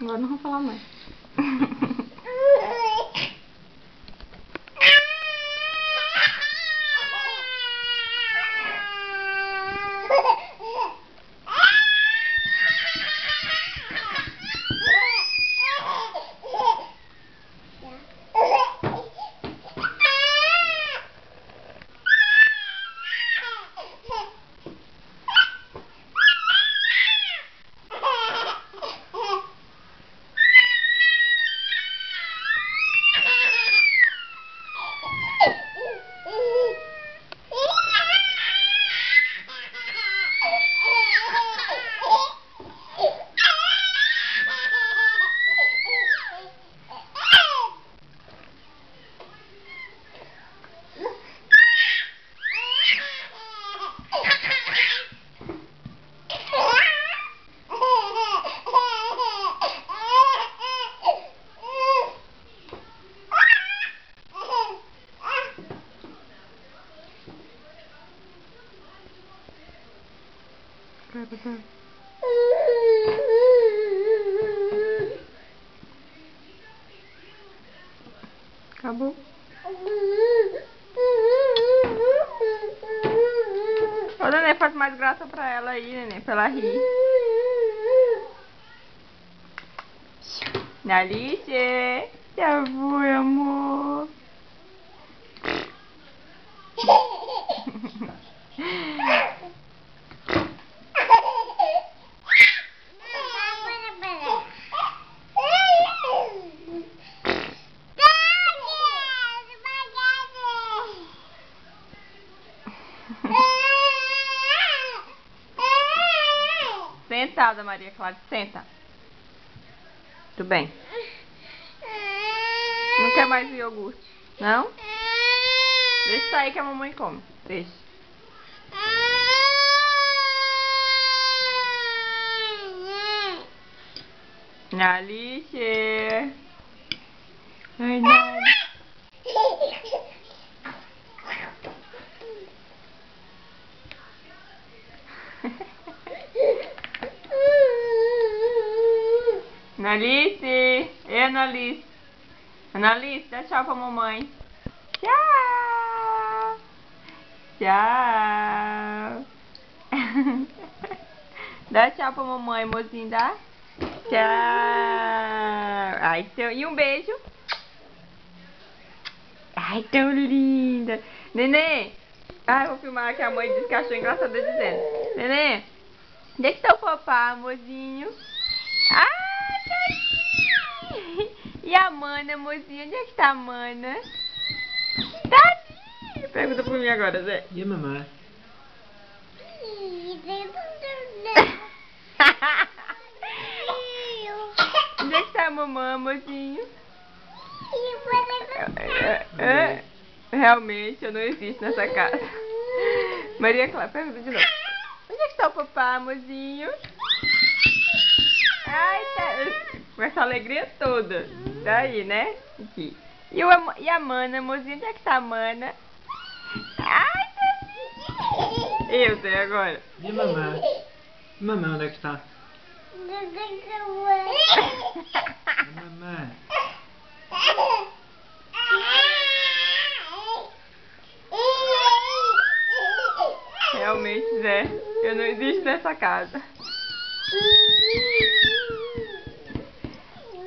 Agora não vou falar mais. Acabou. Ô, Nenê, faz mais graça pra ela aí, Nenê, pra ela rir. Alice, já foi, amor. Sentada, Maria Clara, senta. Tudo bem. Não quer mais o iogurte? Não? Deixa sair que a mamãe come. Deixa. Alice. Ai, não. Analice! Ei, Analice! Analice, dá tchau pra mamãe. Tchau! Tchau! Dá tchau pra mamãe, mozinho, dá? Tchau! Ai, e um beijo. Ai, tão linda! Nenê! Ai, vou filmar que a mãe disse que achou engraçado dizendo. Nenê! Onde é que tá o papá, amorzinho? Ai! E a Mana, mozinha? Onde é que tá a Mana? Tadinha! Pergunta pra mim agora, Zé. E a mamãe? Onde é que tá a mamãe, mozinho? Realmente, eu não existo nessa casa. Maria Clara, pergunta de novo. Onde é que tá o papai, mozinho? Ai, tá... Com essa alegria toda. Daí, né? Aqui. E a Mana, mozinha? Onde é que tá a Mana? Ai, tá... Eu sei agora. E a mamãe? Mamãe, onde é que está? A mamãe. Realmente, Zé, eu não existo nessa casa.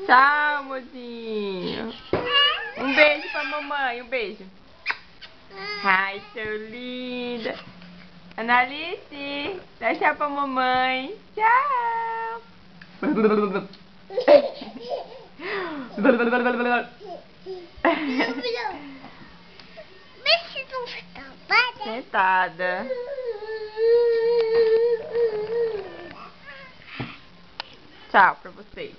Tchau, mozinho. Um beijo pra mamãe, um beijo. Ai, seu linda. Analice, dá tchau pra mamãe. Tchau. Sentada. Tchau pra vocês.